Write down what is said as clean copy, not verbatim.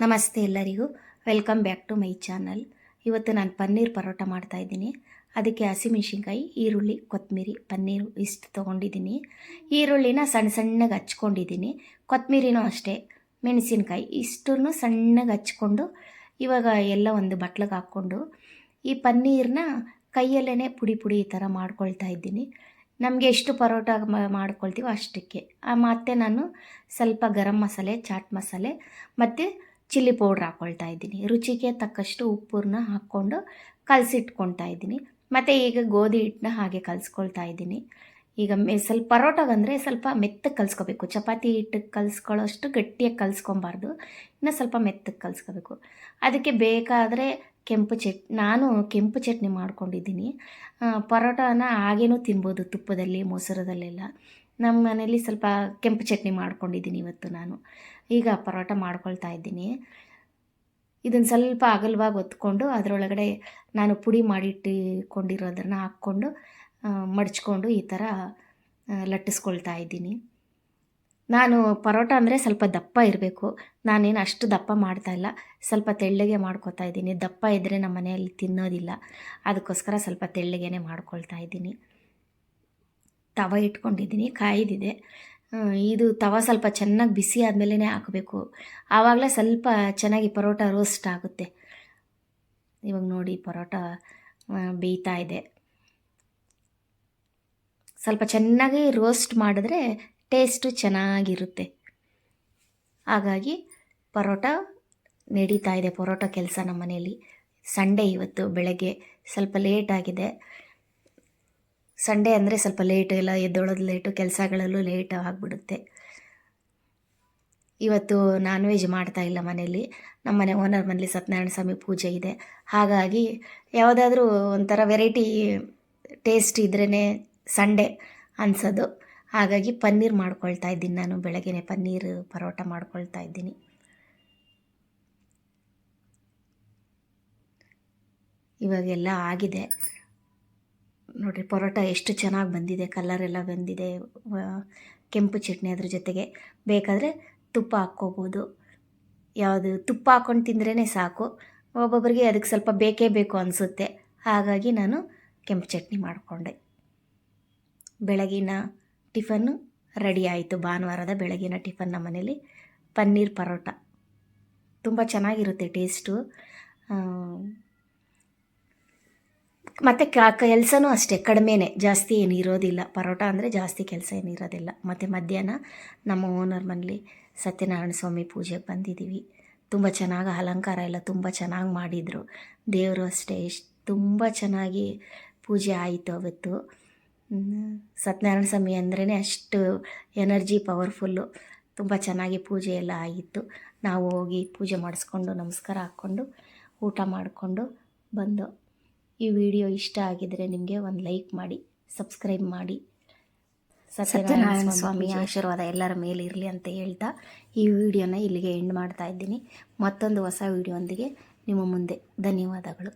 ನಮಸ್ತೆ ಎಲ್ಲರಿಗೂ, welcome back to my channel. ಇವತ್ತು ನಾನು ಪನ್ನೀರ್ ಪರೋಟ ಮಾಡ್ತಾಯಿದ್ದೀನಿ. ಅದಕ್ಕೆ ಹಸಿಮೆಣ್ಸಿನ್ಕಾಯಿ, ಈರುಳ್ಳಿ, ಕೊತ್ತಂಬರಿ, ಪನ್ನೀರು ಇಷ್ಟು ತೊಗೊಂಡಿದ್ದೀನಿ. ಈರುಳ್ಳಿನ ಸಣ್ಣ ಸಣ್ಣಗೆ ಹಚ್ಕೊಂಡಿದ್ದೀನಿ, ಕೊತ್ತಂಬರಿನೂ ಅಷ್ಟೇ, ಮೆಣಸಿನ್ಕಾಯಿ ಇಷ್ಟನ್ನು ಸಣ್ಣಗೆ ಹಚ್ಕೊಂಡು ಇವಾಗ ಎಲ್ಲ ಒಂದು ಬಟ್ಲಿಗೆ ಹಾಕ್ಕೊಂಡು ಈ ಪನ್ನೀರನ್ನ ಕೈಯಲ್ಲೇ ಪುಡಿ ಪುಡಿ ಈ ಥರ ಮಾಡ್ಕೊಳ್ತಾ ಇದ್ದೀನಿ. ನಮಗೆ ಎಷ್ಟು ಪರೋಟ ಮಾಡ್ಕೊಳ್ತೀವೋ ಅಷ್ಟಕ್ಕೆ. ಮತ್ತು ನಾನು ಸ್ವಲ್ಪ ಗರಂ ಮಸಾಲೆ, ಚಾಟ್ ಮಸಾಲೆ ಮತ್ತು ಚಿಲ್ಲಿ ಪೌಡ್ರ್ ಹಾಕ್ಕೊಳ್ತಾ ಇದ್ದೀನಿ. ರುಚಿಗೆ ತಕ್ಕಷ್ಟು ಉಪ್ಪನ್ನ ಹಾಕ್ಕೊಂಡು ಕಲಸಿಟ್ಕೊಳ್ತಾ ಇದ್ದೀನಿ. ಮತ್ತು ಈಗ ಗೋಧಿ ಹಿಟ್ಟನ್ನ ಹಾಗೆ ಕಲಿಸ್ಕೊಳ್ತಾ ಇದ್ದೀನಿ. ಈಗ ಸ್ವಲ್ಪ ಪರೋಟಗಂದರೆ ಸ್ವಲ್ಪ ಮೆತ್ತಗೆ ಕಲಿಸ್ಕೋಬೇಕು. ಚಪಾತಿ ಹಿಟ್ಟಿಗೆ ಕಲಿಸ್ಕೊಳ್ಳೋಷ್ಟು ಗಟ್ಟಿಯಾಗಿ ಕಲಿಸ್ಕೊಬಾರ್ದು, ಇನ್ನು ಸ್ವಲ್ಪ ಮೆತ್ತಗೆ ಕಲಿಸ್ಕೋಬೇಕು. ಅದಕ್ಕೆ ಬೇಕಾದರೆ ನಾನು ಕೆಂಪು ಚಟ್ನಿ ಮಾಡ್ಕೊಂಡಿದ್ದೀನಿ. ಪರೋಟನ ಹಾಗೇನೂ ತಿನ್ಬೋದು, ತುಪ್ಪದಲ್ಲಿ, ಮೊಸರದಲ್ಲೆಲ್ಲ. ನಮ್ಮ ಮನೇಲಿ ಸ್ವಲ್ಪ ಕೆಂಪು ಚಟ್ನಿ ಮಾಡ್ಕೊಂಡಿದ್ದೀನಿ ಇವತ್ತು ನಾನು. ಈಗ ಪರೋಟ ಮಾಡ್ಕೊಳ್ತಾ ಇದ್ದೀನಿ. ಇದನ್ನು ಸ್ವಲ್ಪ ಅಗಲವಾಗಿ ಒತ್ಕೊಂಡು ಅದರೊಳಗಡೆ ನಾನು ಪುಡಿ ಮಾಡಿಟ್ಟುಕೊಂಡಿರೋದನ್ನು ಹಾಕ್ಕೊಂಡು ಮಡಚ್ಕೊಂಡು ಈ ಥರ ಲಟ್ಟಿಸ್ಕೊಳ್ತಾ ಇದ್ದೀನಿ. ನಾನು ಪರೋಟ ಅಂದರೆ ಸ್ವಲ್ಪ ದಪ್ಪ ಇರಬೇಕು. ನಾನೇನು ಅಷ್ಟು ದಪ್ಪ ಮಾಡ್ತಾಯಿಲ್ಲ, ಸ್ವಲ್ಪ ತೆಳ್ಳಗೆ ಮಾಡ್ಕೊತಾ ಇದ್ದೀನಿ. ದಪ್ಪ ಇದ್ದರೆ ನಮ್ಮ ಮನೆಯಲ್ಲಿ ತಿನ್ನೋದಿಲ್ಲ, ಅದಕ್ಕೋಸ್ಕರ ಸ್ವಲ್ಪ ತೆಳ್ಳಗೆ ಮಾಡ್ಕೊಳ್ತಾ ಇದ್ದೀನಿ. ತವ ಇಟ್ಕೊಂಡಿದ್ದೀನಿ, ಕಾಯ್ದಿದೆ. ಇದು ತವ ಸ್ವಲ್ಪ ಚೆನ್ನಾಗಿ ಬಿಸಿ ಆದಮೇಲೆ ಹಾಕಬೇಕು, ಆವಾಗಲೇ ಸ್ವಲ್ಪ ಚೆನ್ನಾಗಿ ಪರೋಟ ರೋಸ್ಟ್ ಆಗುತ್ತೆ. ಇವಾಗ ನೋಡಿ ಪರೋಟ ಬೇಯ್ತಾ ಇದೆ. ಸ್ವಲ್ಪ ಚೆನ್ನಾಗಿ ರೋಸ್ಟ್ ಮಾಡಿದ್ರೆ ಟೇಸ್ಟು ಚೆನ್ನಾಗಿರುತ್ತೆ. ಹಾಗಾಗಿ ಪರೋಟ ನಡೀತಾ ಇದೆ, ಪರೋಟ ಕೆಲಸ ನಮ್ಮ ಮನೆಯಲ್ಲಿ. ಸಂಡೇ ಇವತ್ತು ಬೆಳಗ್ಗೆ ಸ್ವಲ್ಪ ಲೇಟ್ ಆಗಿದೆ. ಸಂಡೇ ಅಂದರೆ ಸ್ವಲ್ಪ ಲೇಟು, ಎಲ್ಲ ಎದ್ದೊಳೋದು ಲೇಟು, ಕೆಲಸಗಳಲ್ಲೂ ಲೇಟ್ ಆಗಿಬಿಡುತ್ತೆ. ಇವತ್ತು ನಾನ್ ವೆಜ್ ಮಾಡ್ತಾಯಿಲ್ಲ ಮನೇಲಿ. ನಮ್ಮ ಮನೆ ಓನರ್ ಮನೇಲಿ ಸತ್ಯನಾರಾಯಣ ಸ್ವಾಮಿ ಪೂಜೆ ಇದೆ. ಹಾಗಾಗಿ ಯಾವುದಾದ್ರೂ ಒಂಥರ ವೆರೈಟಿ ಟೇಸ್ಟ್ ಇದ್ರೇ ಸಂಡೇ ಅನಿಸೋದು. ಹಾಗಾಗಿ ಪನ್ನೀರ್ ಮಾಡ್ಕೊಳ್ತಾ ಇದ್ದೀನಿ. ನಾನು ಬೆಳಗ್ಗೆನೇ ಪನ್ನೀರ್ ಪರೋಟ ಮಾಡ್ಕೊಳ್ತಾ ಇದ್ದೀನಿ. ಇವಾಗೆಲ್ಲ ಆಗಿದೆ ನೋಡಿರಿ, ಪರೋಟ ಎಷ್ಟು ಚೆನ್ನಾಗಿ ಬಂದಿದೆ, ಕಲರ್ ಎಲ್ಲ ಬಂದಿದೆ. ಕೆಂಪು ಚಟ್ನಿ ಅದ್ರ ಜೊತೆಗೆ ಬೇಕಾದರೆ ತುಪ್ಪ ಹಾಕ್ಕೋಬೋದು. ಯಾವುದು ತುಪ್ಪ ಹಾಕ್ಕೊಂಡು ತಿಂದ್ರೇ ಸಾಕು. ಒಬ್ಬೊಬ್ಬರಿಗೆ ಅದಕ್ಕೆ ಸ್ವಲ್ಪ ಬೇಕೇ ಬೇಕು ಅನಿಸುತ್ತೆ. ಹಾಗಾಗಿ ನಾನು ಕೆಂಪು ಚಟ್ನಿ ಮಾಡಿಕೊಂಡೆ. ಬೆಳಗಿನ ಟಿಫನ್ನು ರೆಡಿ ಆಯಿತು. ಭಾನುವಾರದ ಬೆಳಗಿನ ಟಿಫನ್ ನಮ್ಮ ಮನೇಲಿ ಪನ್ನೀರ್ ಪರೋಟ ತುಂಬ ಚೆನ್ನಾಗಿರುತ್ತೆ ಟೇಸ್ಟು. ಮತ್ತು ಕೆಲಸನೂ ಅಷ್ಟೇ ಕಡಿಮೆನೇ, ಜಾಸ್ತಿ ಏನು ಇರೋದಿಲ್ಲ. ಪರೋಟ ಅಂದರೆ ಜಾಸ್ತಿ ಕೆಲಸ ಏನಿರೋದಿಲ್ಲ. ಮತ್ತು ಮಧ್ಯಾಹ್ನ ನಮ್ಮ ಓನರ್ ಮನೇಲಿ ಸತ್ಯನಾರಾಯಣ ಸ್ವಾಮಿ ಪೂಜೆಗೆ ಬಂದಿದ್ದೀವಿ. ತುಂಬ ಚೆನ್ನಾಗಿ ಅಲಂಕಾರ ಎಲ್ಲ ತುಂಬ ಚೆನ್ನಾಗಿ ಮಾಡಿದರು. ದೇವರು ಅಷ್ಟೇ ತುಂಬ ಚೆನ್ನಾಗಿ ಪೂಜೆ ಆಯಿತು ಅವತ್ತು. ಸತ್ಯನಾರಾಯಣ ಸ್ವಾಮಿ ಅಂದ್ರೇ ಅಷ್ಟು ಎನರ್ಜಿ ಪವರ್ಫುಲ್ಲು. ತುಂಬ ಚೆನ್ನಾಗಿ ಪೂಜೆ ಎಲ್ಲ ಆಗಿತ್ತು. ನಾವು ಹೋಗಿ ಪೂಜೆ ಮಾಡಿಸ್ಕೊಂಡು ನಮಸ್ಕಾರ ಹಾಕ್ಕೊಂಡು ಊಟ ಮಾಡಿಕೊಂಡು ಬಂದು. ಈ ವಿಡಿಯೋ ಇಷ್ಟ ಆಗಿದರೆ ನಿಮಗೆ ಒಂದು ಲೈಕ್ ಮಾಡಿ, ಸಬ್ಸ್ಕ್ರೈಬ್ ಮಾಡಿ. ಸತ್ಯನಾರಾಯಣ ಸ್ವಾಮಿ ಆಶೀರ್ವಾದ ಎಲ್ಲರ ಮೇಲೆ ಇರಲಿ ಅಂತ ಹೇಳ್ತಾ ಈ ವಿಡಿಯೋನ ಇಲ್ಲಿಗೆ ಎಂಡ್ ಮಾಡ್ತಾ ಇದ್ದೀನಿ. ಮತ್ತೊಂದು ಹೊಸ ವಿಡಿಯೋ ಒಂದಿಗೆ ನಿಮ್ಮ ಮುಂದೆ. ಧನ್ಯವಾದಗಳು.